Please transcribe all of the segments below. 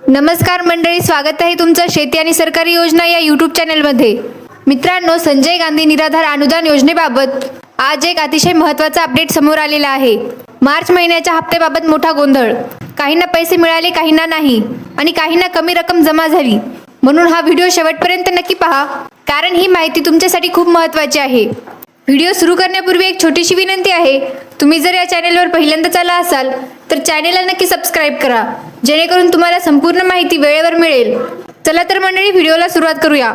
नमस्कार मंडळी, स्वागत आहे तुमचं शेती आणि सरकारी योजना या यूट्यूब चॅनलमध्ये। मित्रांनो, संजय गांधी निराधार अनुदान योजनेबाबत आज एक अतिशय महत्त्वाचा अपडेट समोर आलेला आहे। मार्च महिन्याच्या हप्त्याबाबत मोठा गोंधळ, काहींना पैसे मिळाले, काहींना नाही आणि काहींना कमी रक्कम जमा झाली। म्हणून हा व्हिडिओ शेवटपर्यंत नक्की पहा, कारण ही माहिती तुमच्यासाठी खूप महत्त्वाची आहे। व्हिडिओ सुरू करण्यापूर्वी एक छोटीशी विनंती आहे, तुम्ही जर या चॅनलवर पहिल्यांदाच आला असाल तर चॅनलला नक्की सबस्क्राइब करा, जेणेकरून तुम्हाला संपूर्ण माहिती वेळेवर मिळेल। चला तर मंडळी, व्हिडिओला सुरुवात करूया।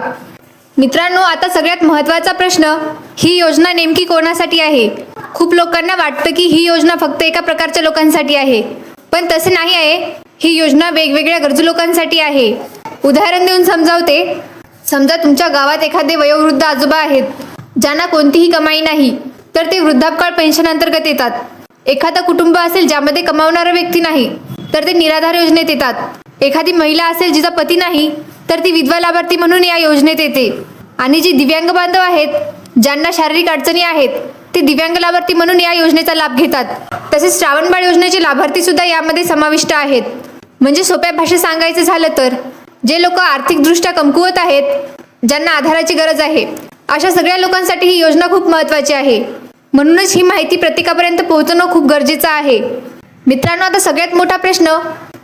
मित्रांनो, आता सगळ्यात महत्त्वाचा प्रश्न, ही योजना नेमकी कोणासाठी आहे? खूप लोकांना वाटतं की ही योजना फक्त एका प्रकारच्या लोकांसाठी आहे, पण तसे नाही आहे। ही योजना वेगवेगळ्या गरजू लोकांसाठी आहे। उदाहरण देऊन समजावते। समजा तुमच्या गावात एखादे वयोवृद्ध आजोबा आहेत, ज्यांना कोणतीही कमाई नाही, तर ते वृद्धापकाळ पेन्शन अंतर्गत येतात। एखादा कुटुंब असेल ज्यामध्ये कमावणारा व्यक्ती नाही, तर ते निराधार योजनेत येतात। एखादी महिला असेल जिचा पती नाही, तर ती विधवा लाभार्थी म्हणून या योजनेत येते। आणि जी दिव्यांग बांधव आहेत, ज्यांना शारीरिक अडचणी आहेत, ते दिव्यांग लाभार्थी म्हणून या योजनेचा लाभ घेतात। तसेच श्रावणबाळ योजनेचे लाभार्थी सुद्धा यामध्ये समाविष्ट आहेत। म्हणजे सोप्या भाषेत सांगायचं झालं तर, जे लोक आर्थिकदृष्ट्या कमकुवत आहेत, ज्यांना आधाराची गरज आहे, अशा सगळ्या लोकांसाठी ही योजना खूप महत्त्वाची आहे। म्हणूनच ही माहिती प्रत्येकापर्यंत पोहोचणं खूप गरजेचं आहे। मित्रांनो, आता सगळ्यात मोठा प्रश्न,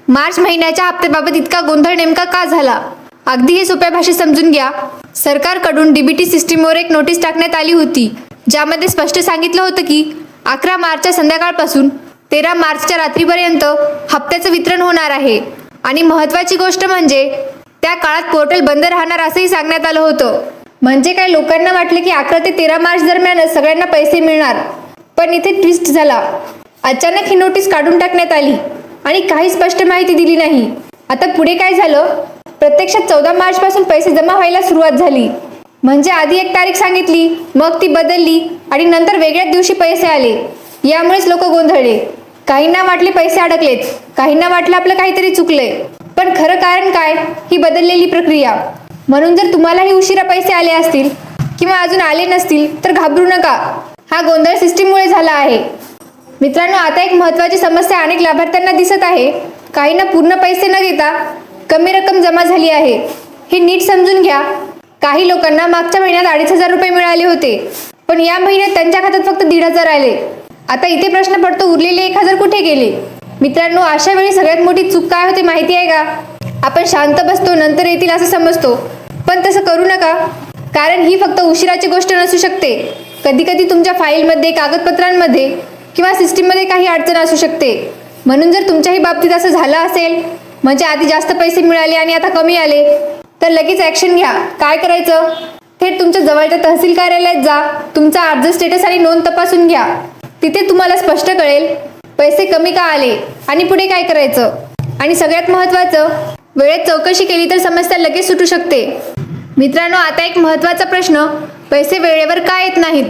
मार्च महिन्याच्या हप्त्याबाबत इतका गोंधळ नेमका का झाला? अगदी हे सोप्या भाषेत समजून घ्या। सरकारकडून डीबीटी सिस्टीमवर एक नोटीस टाकण्यात आली होती, ज्यामध्ये स्पष्ट सांगितलं होतं की 11 मार्चच्या संध्याकाळपासून 13 मार्चच्या रात्रीपर्यंत हप्त्याचं वितरण होणार आहे। आणि महत्त्वाची गोष्ट म्हणजे त्या काळात पोर्टल बंद राहणार असंही सांगण्यात आलं होतं। म्हणजे काय, लोकांना वाटलं की 11 ते 13 मार्च दरम्यानच सगळ्यांना पैसे मिळणार, पण इथे ट्विस्ट झाला। अचानक ही नोटीस काढून टाकण्यात आली आणि काही स्पष्ट माहिती दिली नाही। आता पुढे काय झालं? प्रत्यक्षात 14 मार्च पासून पैसे जमा व्हायला सुरुवात झाली। म्हणजे आधी एक तारीख सांगितली, मग ती बदलली आणि नंतर वेगळ्याच दिवशी पैसे आले। यामुळेच लोक गोंधळले। काहींना वाटले पैसे अडकलेत, काहींना वाटलं आपलं काहीतरी चुकलंय, पण खरं कारण काय? ही बदललेली प्रक्रिया। म्हणून जर तुम्हालाही उशिरा पैसे आले असतील किंवा अजून आले नसतील तर घाबरू नका, हा गोंधळ सिस्टीममुळे झाला आहे। मित्रांनो, आता एक महत्त्वाची समस्या अनेक लाभार्थ्यांना दिसत आहे। काहींना पूर्ण पैसे न घेता कमी रक्कम जमा झाली आहे। हे नीट समजून घ्या। काही लोकांना मागच्या महिन्यात 2,500 रुपये मिळाले होते, पण या महिन्यात त्यांच्या खात्यात फक्त 1,500 आले। आता इथे प्रश्न पडतो, उरलेले 1,000 कुठे गेले? मित्रांनो, अशा वेळी सगळ्यात मोठी चूक काय होते माहिती आहे का? आपण शांत बसतो, नंतर येतील असं समजतो, पण तसं करू नका, कारण ही फक्त उशिराची गोष्ट नसू शकते। कधी कधी तुमच्या फाईलमध्ये, कागदपत्रांमध्ये किंवा सिस्टीममध्ये काही अडचण असू शकते। म्हणून जर तुमच्याही बाबतीत असं झालं असेल, म्हणजे आधी जास्त पैसे मिळाले आणि आता कमी आले, तर लगेच ॲक्शन घ्या। काय करायचं? थेट तुमच्या जवळच्या तहसील कार्यालयात जा, तुमचा अर्ज स्टेटस आणि नोंद तपासून घ्या। तिथे तुम्हाला स्पष्ट कळेल पैसे कमी का आले आणि पुढे काय करायचं। आणि सगळ्यात महत्त्वाचं, वेळेत चौकशी केली तर समस्या लगेच सुटू शकते। मित्रांनो, आता एक महत्त्वाचा प्रश्न, पैसे वेळेवर का येत नाहीत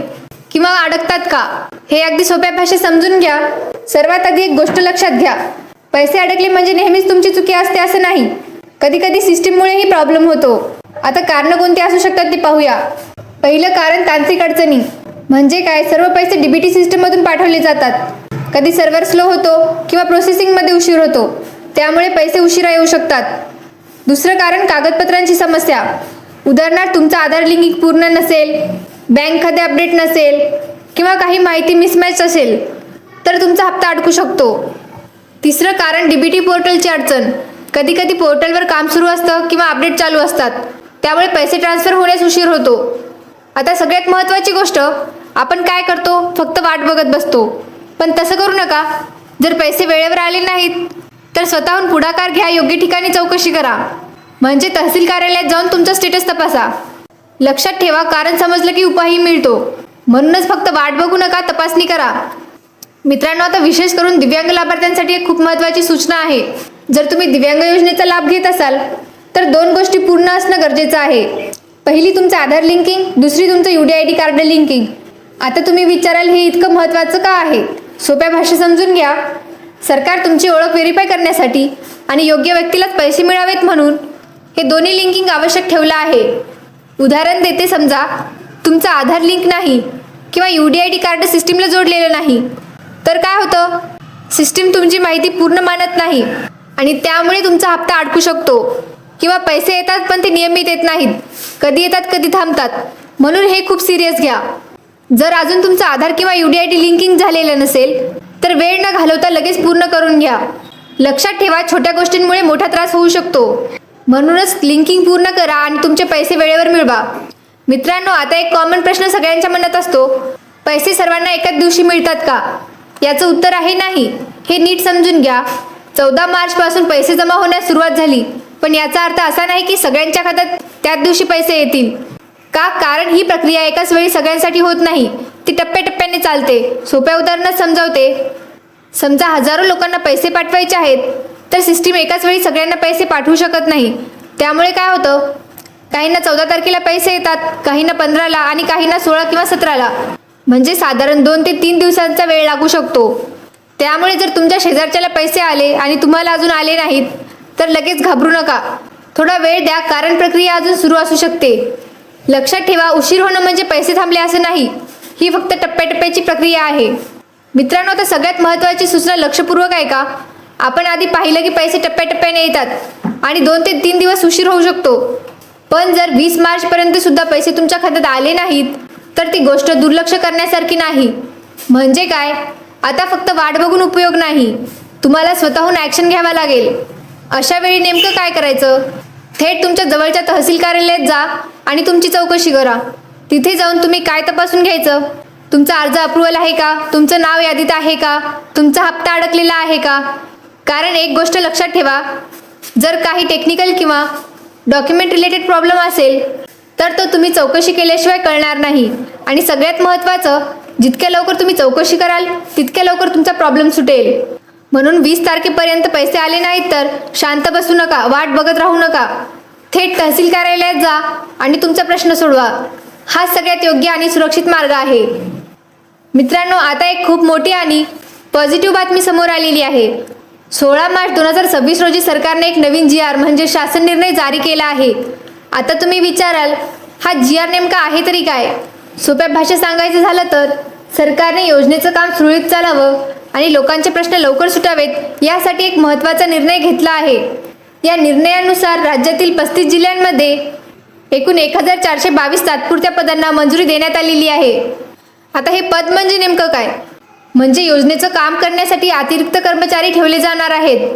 किंवा अडकतात का? हे अगदी सोप्या भाषेत समजून घ्या। सर्वात आधी एक गोष्ट लक्षात घ्या, पैसे अडकले म्हणजे नेहमीच तुमची चुकी असते असं नाही। कधी कधी सिस्टीममुळेही प्रॉब्लेम होतो। आता कारणं कोणती असू शकतात ते पाहूया। पहिलं कारण, तांत्रिक अडचणी। म्हणजे काय, सर्व पैसे डीबीटी सिस्टीममधून पाठवले जातात। कधी सर्व्हर स्लो होतो किंवा प्रोसेसिंगमध्ये उशीर होतो, त्यामुळे पैसे उशिरा येऊ शकतात। दुसरं कारण, कागदपत्रांची समस्या। उदाहरणार्थ, तुमचा आधार लिंकिंग पूर्ण नसेल, बँक खाते अपडेट नसेल किंवा काही माहिती मिसमॅच असेल, तर तुमचा हप्ता अडकू शकतो। तिसरं कारण, डीबीटी पोर्टलची अडचण। कधी कधी पोर्टलवर काम सुरू असतं किंवा अपडेट चालू असतात, त्यामुळे पैसे ट्रान्सफर होण्यास उशीर होतो। आता सगळ्यात महत्त्वाची गोष्ट, आपण काय करतो? फक्त वाट बघत बसतो, पण तसं करू नका। जर पैसे वेळेवर आले नाहीत तर स्वतःहून पुढाकार घ्या, योग्य ठिकाणी चौकशी करा। म्हणजे तहसील कार्यालयात जाऊन तुमचा स्टेटस तपासा। लक्षात ठेवा, कारण समजलं की उपायही मिळतो। म्हणूनच फक्त वाट बघू नका, तपासणी करा। मित्रांनो, आता विशेष करून दिव्यांग लाभार्थ्यांसाठी एक खूप महत्त्वाची सूचना आहे। जर तुम्ही दिव्यांग योजनेचा लाभ घेत असाल तर 2 गोष्टी पूर्ण असणं गरजेचं आहे। पहिली तुमचं आधार लिंकिंग, दुसरी तुमचं UDID कार्ड लिंकिंग। आता तुम्ही विचाराल, हे इतकं महत्त्वाचं का आहे? सोप्या भाषेत समजून घ्या। सरकार तुमची ओळख व्हेरीफाय करण्यासाठी आणि योग्य व्यक्तीलाच पैसे मिळावेत म्हणून हे दोन्ही लिंकिंग आवश्यक ठेवलं आहे। उदाहरण देते, समजा तुमचा आधार लिंक नाही किंवा UDID कार्ड सिस्टीमला जोडलेलं नाही, तर काय होतं? सिस्टीम तुमची माहिती पूर्ण मानत नाही आणि त्यामुळे तुमचा हप्ता अडकू शकतो किंवा पैसे येतात पण ते नियमित येत नाहीत, कधी येतात कधी थांबतात. म्हणून हे खूप सिरियस घ्या. जर अजून तुमचं आधार किंवा UDID लिंकिंग झालेलं नसेल तर वेळ न घालवता लगेच पूर्ण करून घ्या. लक्षात ठेवा, छोट्या गोष्टींमुळे मोठा त्रास होऊ शकतो. म्हणूनच लिंकिंग पूर्ण करा आणि तुमचे पैसे वेळेवर मिळवा. मित्रांनो, आता एक कॉमन प्रश्न सगळ्यांच्या मनात असतो, पैसे सर्वांना एकाच दिवशी मिळतात का? याचं उत्तर आहे नाही. हे नीट समजून घ्या. 14 मार्चपासून पैसे जमा होण्यास सुरुवात झाली, पण याचा अर्थ असा नाही की सगळ्यांच्या खात्यात त्याच दिवशी पैसे येतील. का? कारण ही प्रक्रिया एकाच वेळी सगळ्यांसाठी होत नाही. ती टप्प्याटप्प्याने चालते. सोप्या उदाहरणात समजावते. समजा हजारो लोकांना पैसे पाठवायचे आहेत, तर सिस्टीम एकाच वेळी सगळ्यांना पैसे पाठवू शकत नाही. त्यामुळे काय होतं, काहींना 14 तारखेला पैसे येतात, काहींना 15ला आणि काहींना 16 किंवा 17ला. म्हणजे साधारण 2 ते 3 दिवसांचा वेळ लागू शकतो. त्यामुळे जर तुमच्या शेजारच्याला पैसे आले आणि तुम्हाला अजून आले नाहीत तर लगेच घाबरू नका. थोडा वेळ द्या, कारण प्रक्रिया अजून सुरू असू शकते. लक्षात ठेवा, उशीर होणं म्हणजे पैसे थांबले असं नाही. ही फक्त टप्प्याटप्प्याची प्रक्रिया आहे. मित्रांनो, आता सगळ्यात महत्त्वाची सूचना लक्षपूर्वक आहे का? आपण आधी पाहिलं की पैसे टप्प्याटप्प्याने येतात आणि 2 ते 3 दिवस उशीर होऊ शकतो. पण जर 20 मार्चपर्यंत सुद्धा पैसे तुमच्या खात्यात आले नाहीत तर ती गोष्ट दुर्लक्ष करण्यासारखी नाही. म्हणजे काय? आता फक्त वाट बघून उपयोग नाही, तुम्हाला स्वतःहून ॲक्शन घ्यावा लागेल. अशा वेळी नेमकं काय करायचं? थेट तुमच्या जवळच्या तहसील कार्यालयात जा आणि तुमची चौकशी करा. तिथे जाऊन तुम्ही काय तपासून घ्यायचं? तुमचा अर्ज अप्रूव्हल आहे का? तुमचं नाव यादीत आहे का? तुमचा हप्ता अडकलेला आहे का? कारण एक गोष्ट लक्षात ठेवा, जर काही टेक्निकल किंवा डॉक्युमेंट रिलेटेड प्रॉब्लेम असेल तर तो तुम्ही चौकशी केल्याशिवाय कळणार नाही. आणि सगळ्यात महत्त्वाचं, जितक्या लवकर तुम्ही चौकशी कराल तितक्या लवकर तुमचा प्रॉब्लेम सुटेल. म्हणून 20 तारखेपर्यंत पैसे आले नाहीत तर शांत बसू नका, वाट बघत राहू नका. थेट तहसील कार्यालयात जा आणि तुमचा प्रश्न सोडवा. हा सगळ्यात योग्य आणि सुरक्षित मार्ग आहे. मित्रांनो, आता एक खूप मोठी आणि पॉझिटिव्ह बातमी समोर आलेली आहे. 16 मार्च 2026 रोजी सरकारने एक नवीन GR म्हणजे शासन निर्णय जारी केला आहे. आता तुम्ही विचाराल, हा GR नेमका आहे तरी काय? सोप्या भाषेत सांगायचं झालं तर सरकारने योजनेचं काम सुरळीत चालावं आणि लोकांचे प्रश्न लवकर सुटावेत यासाठी एक महत्त्वाचा निर्णय घेतला आहे. या निर्णयानुसार राज्यातील 35 जिल्ह्यांमध्ये एकूण 1422 तात्पुरत्या पदांना मंजुरी देण्यात आलेली आहे. आता हे पद म्हणजे नेमकं काय? म्हणजे योजनेचं काम करण्यासाठी अतिरिक्त कर्मचारी ठेवले जाणार आहेत.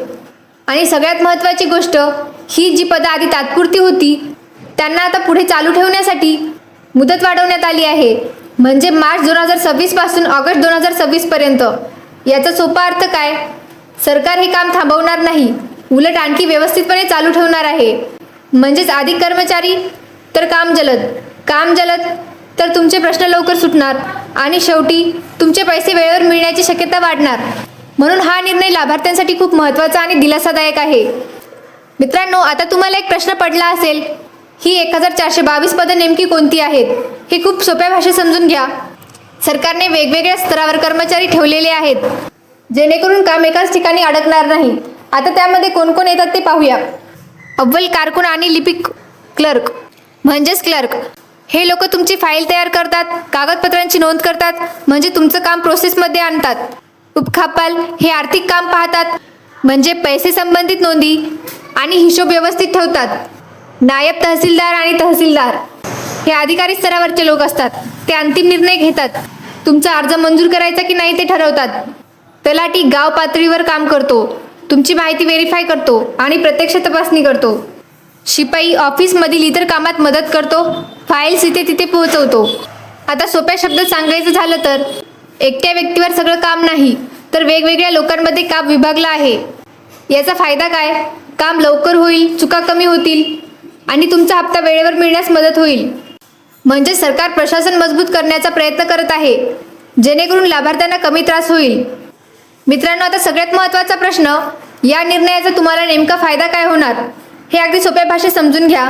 आणि सगळ्यात महत्त्वाची गोष्ट, ही जी पदं आधी तात्पुरती होती त्यांना आता पुढे चालू ठेवण्यासाठी मुदत वाढवण्यात आली आहे. म्हणजे मार्च 2026 पासून ऑगस्ट 2026 पर्यंत. याचा सोपा अर्थ काय? सरकार हे काम थांबवणार नाही, उलट आणखी व्यवस्थितपणे चालू ठेवणार आहे. म्हणजेच अधिक कर्मचारी तर काम जलद तर तुमचे प्रश्न लवकर सुटणार आणि शेवटी तुमचे पैसे वेळेवर मिळण्याची शक्यता वाढणार. म्हणून हा निर्णय लाभार्थ्यांसाठी खूप महत्त्वाचा आणि दिलासादायक आहे. मित्रांनो, आता तुम्हाला एक प्रश्न पडला असेल, ही 1422 पदं नेमकी कोणती आहेत? हे खूप सोप्या भाषेत समजून घ्या. सरकारने वेगवेगळ्या स्तरावर कर्मचारी ठेवलेले आहेत, जेणेकरून काम एकाच ठिकाणी अडकणार नाही. आता त्यामध्ये कोण कोण येतात ते पाहूया. अव्वल कारकून आणि लिपिक क्लर्क म्हणजेच क्लर्क. हे लोक तुमची फाईल तयार करतात, कागदपत्रांची नोंद करतात, म्हणजे तुमचं काम प्रोसेसमध्ये आणतात. उपखापाल हे आर्थिक काम पाहतात, म्हणजे पैसे संबंधित नोंदी आणि हिशोब व्यवस्थित ठेवतात. नायब तहसीलदार आणि तहसीलदार हे अधिकारी स्तरावरचे लोक असतात. ते अंतिम निर्णय घेतात, तुमचा अर्ज मंजूर करायचा की नाही ते ठरवतात. तलाठी गाव पातळीवर काम करतो, तुमची माहिती व्हेरीफाय करतो आणि प्रत्यक्ष तपासणी करतो. शिपाई ऑफिसमधील इतर कामात मदत करतो, फाईल्स इथे तिथे पोहोचवतो. आता सोप्या शब्दात सांगायचं झालं तर एकट्या व्यक्तीवर सगळं काम नाही, तर वेगवेगळ्या लोकांमध्ये काम विभागलं आहे. याचा फायदा काय? काम लवकर होईल, चुका कमी होतील आणि तुमचा हप्ता वेळेवर मिळण्यास मदत होईल. म्हणजे सरकार प्रशासन मजबूत करण्याचा प्रयत्न करत आहे, जेणेकरून लाभार्थ्यांना कमी त्रास होईल. मित्रांनो, आता सगळ्यात महत्त्वाचा प्रश्न, या निर्णयाचा तुम्हाला नेमका फायदा काय होणार? हे अगदी सोप्या भाषेत समजून घ्या.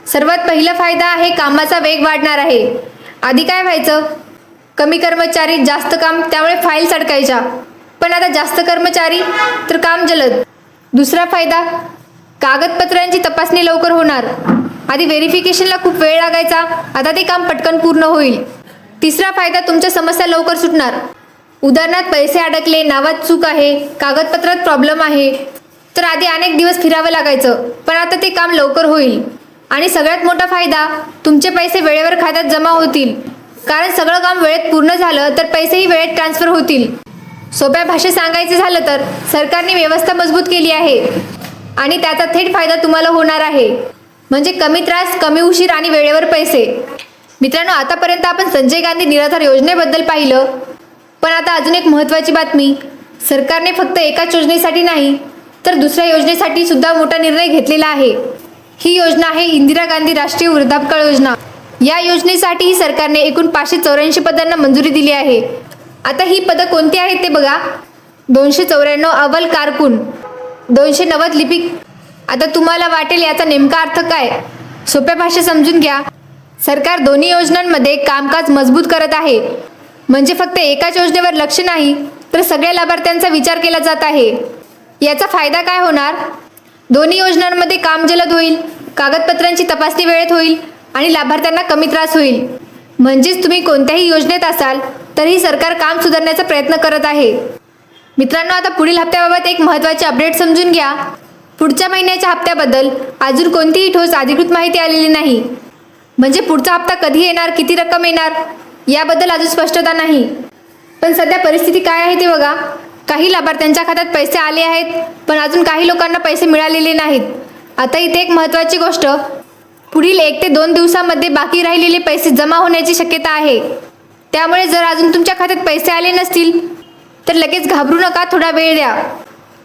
सर्वात पहिला फायदा आहे कामाचा वेग वाढणार आहे. आधी काय व्हायचं? कमी कर्मचारी, जास्त काम, त्यामुळे फाईल्स अडकायच्या. पण आता जास्त कर्मचारी तर काम जलद. दुसरा फायदा, कागदपत्रांची तपासणी लवकर होणार. आधी व्हेरिफिकेशनला खूप वेळ लागायचा, आता ते काम पटकन पूर्ण होईल. तिसरा फायदा, तुमच्या समस्या लवकर सुटणार. उदाहरणार्थ पैसे अडकले, नावात चूक आहे, कागदपत्रात प्रॉब्लेम आहे, तर आधी अनेक दिवस फिरावं लागायचं, पण आता ते काम लवकर होईल. आणि सगळ्यात मोठा फायदा, तुमचे पैसे वेळेवर खात्यात जमा होतील. कारण सगळं काम वेळेत पूर्ण झालं तर पैसेही वेळेत ट्रान्सफर होतील. सोप्या भाषेत सांगायचे झालं तर सरकारने व्यवस्था मजबूत केली आहे आणि त्याचा थेट फायदा तुम्हाला होणार आहे. म्हणजे कमी त्रास, कमी उशीर आणि वेळेवर पैसे. मित्रांनो, आतापर्यंत आपण संजय गांधी निराधार योजनेबद्दल पाहिलं, पण आता अजून एक महत्त्वाची बातमी. सरकारने फक्त एकाच योजनेसाठी नाही तर दुसऱ्या योजनेसाठी सुद्धा मोठा निर्णय घेतलेला आहे. ही योजना आहे इंदिरा गांधी राष्ट्रीय वृद्धापकाळ योजना. या योजनेसाठी सरकारने एकूण 584 पदांना मंजुरी दिली आहे. आता ही पदं कोणती आहेत ते बघा. 294 अव्वल कारकून, 290 लिपिक. आता तुम्हाला वाटेल याचा नेमका अर्थ काय. सोप्या भाषेत समजून घ्या. सरकार दोन्ही योजनांमध्ये कामकाज मजबूत करत आहे. म्हणजे फक्त एकाच योजनेवर लक्ष नाही तर सगळ्या लाभार्थ्यांचा विचार केला जात आहे. याचा फायदा काय होणार. दोन्ही योजनांमध्ये काम जलद होईल, कागदपत्रांची तपासणी वेळेत होईल आणि लाभार्थ्यांना कमी त्रास होईल. म्हणजेच तुम्ही कोणत्याही योजनेत असाल तरीही सरकार काम सुधारण्याचा प्रयत्न करत आहे. मित्रांनो, आता पुढील हप्त्याबाबत एक महत्त्वाचे अपडेट समजून घ्या. पुढच्या महिन्याच्या हप्त्याबद्दल अजून कोणतीही ठोस अधिकृत माहिती आलेली नाही. म्हणजे पुढचा हप्ता कधी येणार, किती रक्कम येणार याबद्दल अजून स्पष्टता नाही. पण सध्या परिस्थिती काय आहे ते बघा. काही लाभार्थ्यांच्या खात्यात पैसे आले आहेत, पण अजून काही लोकांना पैसे मिळालेले नाहीत. आता इथे एक महत्त्वाची गोष्ट, पुढील 1 ते 2 दिवसांमध्ये बाकी राहिलेले पैसे जमा होण्याची शक्यता आहे. त्यामुळे जर अजून तुमच्या खात्यात पैसे आले नसतील तर लगेच घाबरू नका, थोडा वेळ द्या.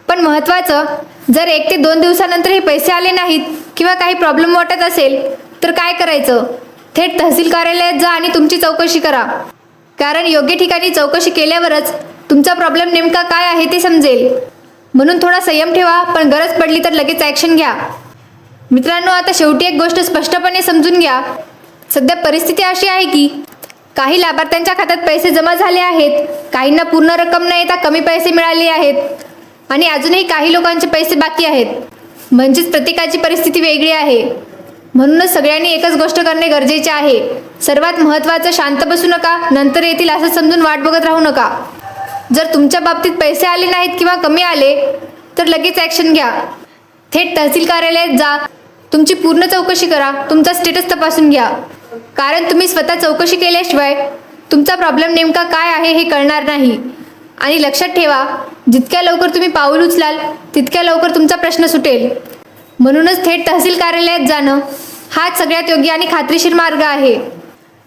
पण महत्त्वाचं, जर 1 ते 2 दिवसानंतर हे पैसे आले नाहीत किंवा काही प्रॉब्लेम वाटत असेल तर काय करायचं. थेट तहसील कार्यालयात जा आणि तुमची चौकशी करा. कारण योग्य ठिकाणी चौकशी केल्यावरच तुमचा प्रॉब्लेम नेमका काय आहे ते समजेल. म्हणून थोडा संयम ठेवा, पण गरज पडली तर लगेच ॲक्शन घ्या. मित्रांनो, आता शेवटी एक गोष्ट स्पष्टपणे समजून घ्या. सध्या परिस्थिती अशी आहे की काही लाभार्थ्यांच्या खात्यात पैसे जमा झाले आहेत, काहींना पूर्ण रक्कम न येता कमी पैसे मिळाले आहेत आणि अजूनही काही लोकांचे पैसे बाकी आहेत. म्हणजेच प्रत्येकाची परिस्थिती वेगळी आहे. म्हणूनच सगळ्यांनी एकच गोष्ट करणे गरजेचे आहे. सर्वात महत्त्वाचं, शांत बसू नका. नंतर येतील असं समजून वाट बघत राहू नका. जर तुमच्या बाबतीत पैसे आले नाहीत किंवा कमी आले तर लगेच ॲक्शन घ्या. थेट तहसील कार्यालयात जा, तुमची पूर्ण चौकशी करा, तुमचा स्टेटस तपासून घ्या. कारण तुम्ही स्वतः चौकशी केल्याशिवाय तुमचा प्रॉब्लेम नेमका काय आहे हे कळणार नाही. आणि लक्षात ठेवा, जितक्या लवकर तुम्ही पाऊल उचलाल तितक्या लवकर तुमचा प्रश्न सुटेल. म्हणूनच थेट तहसील कार्यालयात जाणं हाच सगळ्यात योग्य आणि खात्रीशीर मार्ग आहे.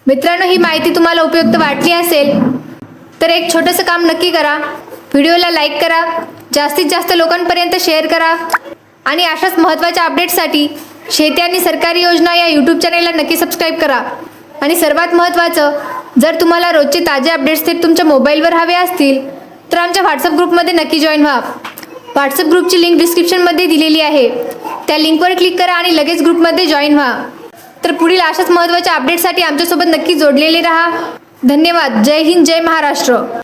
मित्रांनो, ही माहिती तुम्हाला उपयुक्त वाटली असेल तर एक छोटंसं काम नक्की करा. व्हिडिओला लाईक करा, जास्तीत जास्त लोकांपर्यंत शेअर करा आणि अशाच महत्त्वाच्या अपडेट्ससाठी शेती आणि सरकारी योजना या यूट्यूब चॅनलला नक्की सबस्क्राईब करा. आणि सर्वात महत्त्वाचं, जर तुम्हाला रोजचे ताजे अपडेट्स थेट तुमच्या मोबाईलवर हवे असतील तर आमच्या व्हॉट्सअप ग्रुपमध्ये नक्की जॉईन व्हा. व्हॉट्सअप ग्रुपची लिंक डिस्क्रिप्शनमध्ये दिलेली आहे. त्या लिंकवर क्लिक करा आणि लगेच ग्रुपमध्ये जॉईन व्हा. तर पुढील अशाच महत्त्वाच्या अपडेट्ससाठी आमच्यासोबत नक्की जोडलेले राहा. धन्यवाद. जय हिंद, जय महाराष्ट्र.